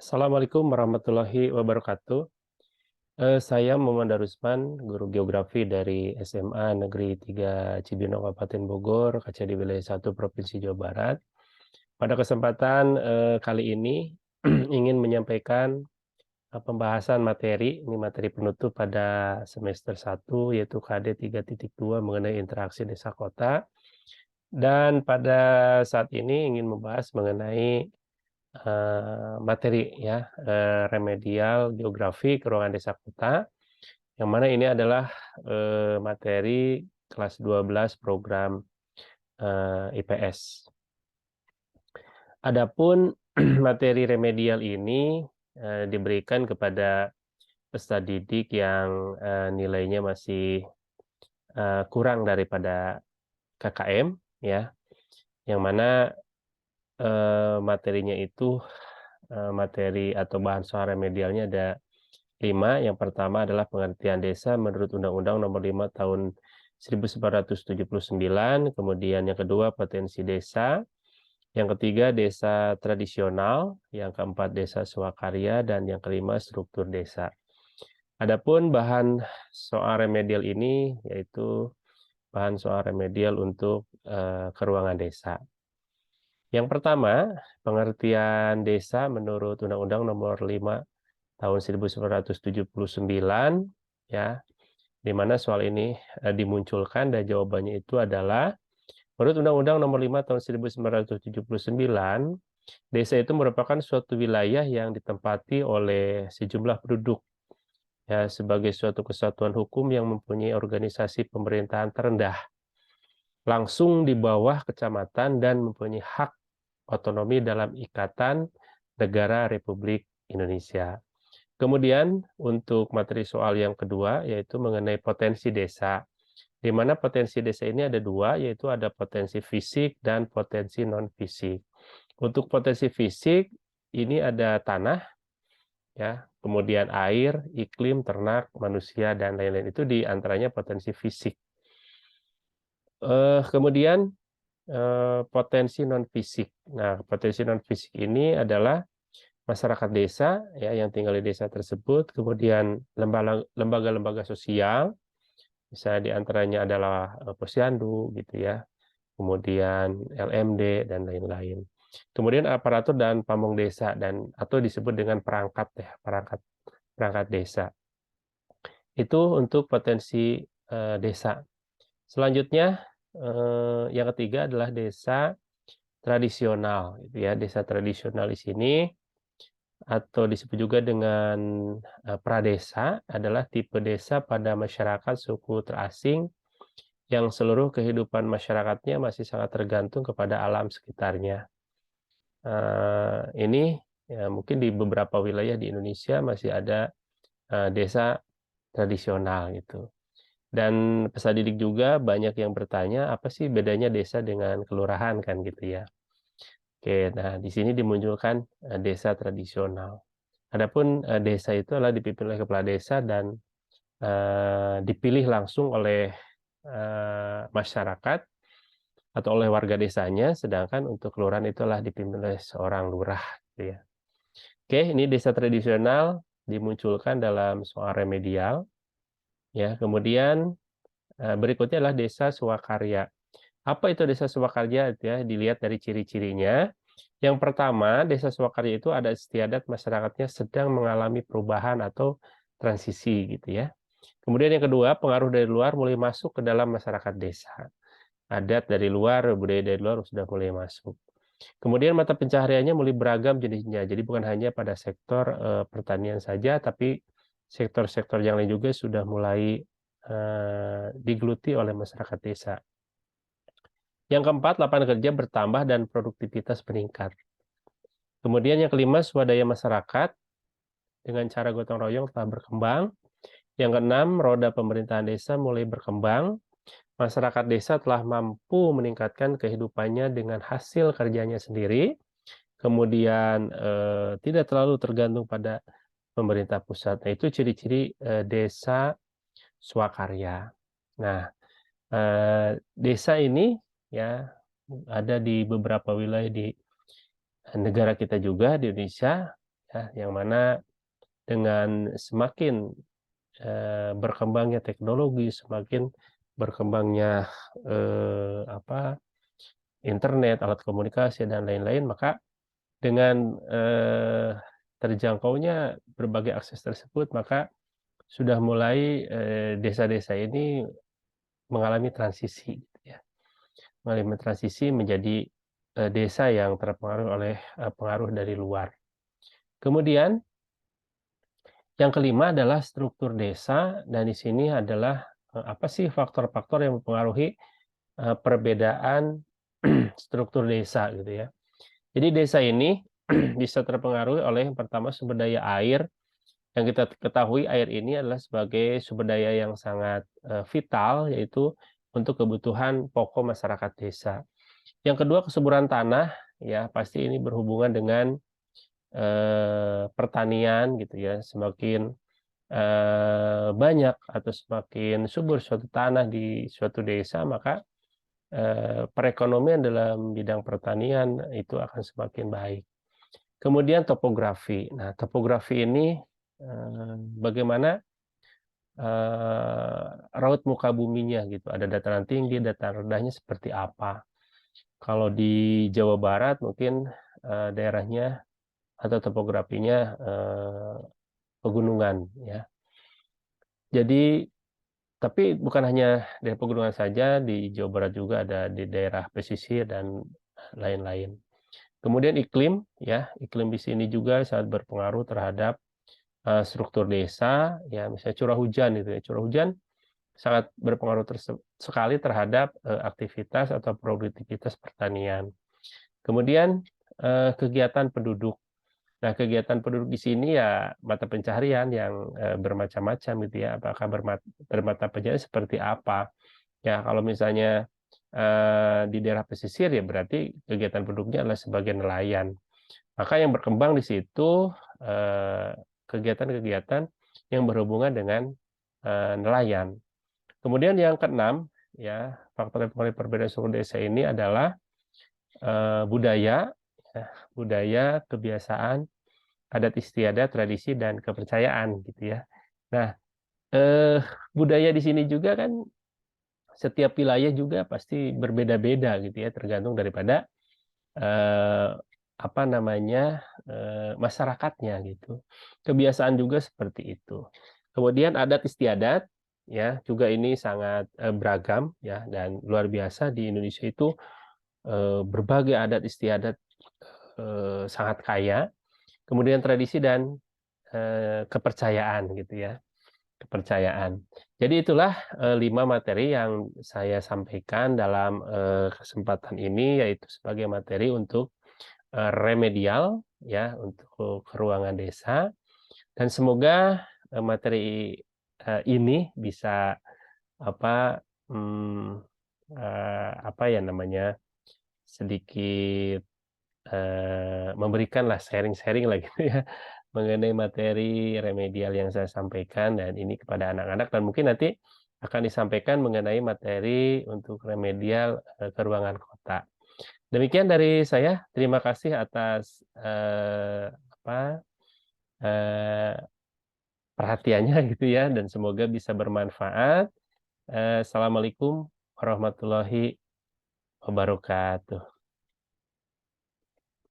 Assalamualaikum warahmatullahi wabarakatuh. Saya Muhammad Darusman, guru geografi dari SMA Negeri 3 Cibinong, Kabupaten Bogor, kaca di wilayah 1 Provinsi Jawa Barat. Pada kesempatan kali ini ingin menyampaikan pembahasan materi, ini materi penutup pada semester 1 yaitu KD 3.2 mengenai interaksi desa kota. Dan pada saat ini ingin membahas mengenai materi ya, remedial geografi keruangan desa kota, yang mana ini adalah, materi kelas 12 program, IPS. Adapun materi remedial ini, diberikan kepada peserta didik yang, nilainya masih, kurang daripada KKM ya, yang mana, materinya itu, materi atau bahan soal remedialnya ada 5. Yang pertama adalah pengertian desa menurut Undang-Undang Nomor 5 Tahun 1979, kemudian yang kedua potensi desa, yang ketiga desa tradisional, yang keempat desa swakarya, dan yang kelima struktur desa. Adapun bahan soal remedial ini yaitu bahan soal remedial untuk keruangan desa. Yang pertama, pengertian desa menurut Undang-Undang Nomor 5 Tahun 1979 ya, di mana soal ini dimunculkan dan jawabannya itu adalah menurut Undang-Undang Nomor 5 Tahun 1979, desa itu merupakan suatu wilayah yang ditempati oleh sejumlah penduduk ya sebagai suatu kesatuan hukum yang mempunyai organisasi pemerintahan terendah langsung di bawah kecamatan dan mempunyai hak otonomi dalam Ikatan Negara Republik Indonesia. Kemudian untuk materi soal yang kedua yaitu mengenai potensi desa, di mana potensi desa ini ada dua, yaitu ada potensi fisik dan potensi non-fisik. Untuk potensi fisik ini ada tanah, ya, kemudian air, iklim, ternak, manusia, dan lain-lain itu di antaranya potensi fisik. Kemudian potensi non-fisik. Nah, potensi non-fisik ini adalah masyarakat desa ya yang tinggal di desa tersebut, kemudian lembaga-lembaga sosial, misalnya di antaranya adalah posyandu gitu ya, kemudian LMD dan lain-lain. Kemudian aparatur dan pamong desa dan atau disebut dengan perangkat ya, perangkat perangkat desa. Itu untuk potensi desa. Selanjutnya yang ketiga adalah desa tradisional gitu ya. Desa tradisional di sini atau disebut juga dengan pradesa adalah tipe desa pada masyarakat suku terasing yang seluruh kehidupan masyarakatnya masih sangat tergantung kepada alam sekitarnya. Ini ya mungkin di beberapa wilayah di Indonesia masih ada desa tradisional gitu. Dan peserta didik juga banyak yang bertanya, apa sih bedanya desa dengan kelurahan kan gitu ya. Oke, nah di sini dimunculkan desa tradisional. Adapun desa itu adalah dipimpin oleh kepala desa dan dipilih langsung oleh masyarakat atau oleh warga desanya, sedangkan untuk kelurahan itulah dipimpin oleh seorang lurah, gitu ya. Oke, ini desa tradisional dimunculkan dalam soal remedial, ya. Kemudian berikutnya adalah desa swakarya. Apa itu desa swakarya? Ya, dilihat dari ciri-cirinya. Yang pertama, desa swakarya itu ada istiadat masyarakatnya sedang mengalami perubahan atau transisi, gitu ya. Kemudian yang kedua, pengaruh dari luar mulai masuk ke dalam masyarakat desa. Adat dari luar, budaya dari luar sudah mulai masuk. Kemudian mata pencahariannya mulai beragam jenisnya. Jadi bukan hanya pada sektor pertanian saja, tapi sektor-sektor yang lain juga sudah mulai digeluti oleh masyarakat desa. Yang keempat, lapangan kerja bertambah dan produktivitas meningkat. Kemudian yang kelima, swadaya masyarakat dengan cara gotong royong telah berkembang. Yang keenam, roda pemerintahan desa mulai berkembang. Masyarakat desa telah mampu meningkatkan kehidupannya dengan hasil kerjanya sendiri. Kemudian tidak terlalu tergantung pada pemerintah pusat. Nah, itu ciri-ciri desa swakarya. Nah, desa ini ya ada di beberapa wilayah di negara kita juga di Indonesia ya, yang mana dengan semakin berkembangnya teknologi, semakin berkembangnya internet, alat komunikasi dan lain-lain, maka dengan terjangkaunya berbagai akses tersebut, maka sudah mulai desa-desa ini mengalami transisi, gitu ya, mengalami transisi menjadi desa yang terpengaruh oleh pengaruh dari luar. Kemudian yang kelima adalah struktur desa, dan di sini adalah apa sih faktor-faktor yang mempengaruhi perbedaan struktur desa gitu ya. Jadi desa ini bisa terpengaruhi oleh yang pertama sumber daya air, yang kita ketahui air ini adalah sebagai sumber daya yang sangat vital, yaitu untuk kebutuhan pokok masyarakat desa. Yang kedua kesuburan tanah, ya pasti ini berhubungan dengan pertanian gitu ya. Semakin banyak atau semakin subur suatu tanah di suatu desa, maka perekonomian dalam bidang pertanian itu akan semakin baik. Kemudian topografi. Nah, topografi ini bagaimana raut muka buminya gitu. Ada dataran tinggi, dataran rendahnya seperti apa. Kalau di Jawa Barat mungkin daerahnya atau topografinya pegunungan ya. Jadi tapi bukan hanya daerah pegunungan saja, di Jawa Barat juga ada di daerah pesisir dan lain-lain. Kemudian iklim, ya, iklim di sini juga sangat berpengaruh terhadap struktur desa, ya, misalnya curah hujan itu ya, curah hujan sangat berpengaruh sekali terhadap aktivitas atau produktivitas pertanian. Kemudian kegiatan penduduk. Nah, kegiatan penduduk di sini ya mata pencaharian yang bermacam-macam gitu ya. Apakah bermata pencaharian seperti apa? Ya, kalau misalnya di daerah pesisir ya berarti kegiatan penduduknya adalah sebagai nelayan. Maka yang berkembang di situ kegiatan-kegiatan yang berhubungan dengan nelayan. Kemudian yang keenam, ya faktor yang paling perbedaan suku desa ini adalah budaya, ya, budaya, kebiasaan, adat istiadat, tradisi dan kepercayaan gitu ya. Nah, eh, budaya di sini juga kan setiap wilayah juga pasti berbeda-beda gitu ya, tergantung daripada eh, apa namanya masyarakatnya gitu. Kebiasaan juga seperti itu. Kemudian adat istiadat ya juga ini sangat beragam ya dan luar biasa di Indonesia itu berbagai adat istiadat sangat kaya. Kemudian tradisi dan kepercayaan gitu ya, kepercayaan. Jadi itulah 5 materi yang saya sampaikan dalam kesempatan ini, yaitu sebagai materi untuk remedial ya untuk ruangan desa, dan semoga materi ini bisa apa apa ya namanya sedikit memberikanlah sharing-sharing lah gitu ya mengenai materi remedial yang saya sampaikan dan ini kepada anak-anak, dan mungkin nanti akan disampaikan mengenai materi untuk remedial ke ruangan kota. Demikian dari saya. Terima kasih atas eh, perhatiannya gitu ya, dan semoga bisa bermanfaat. Assalamualaikum warahmatullahi wabarakatuh.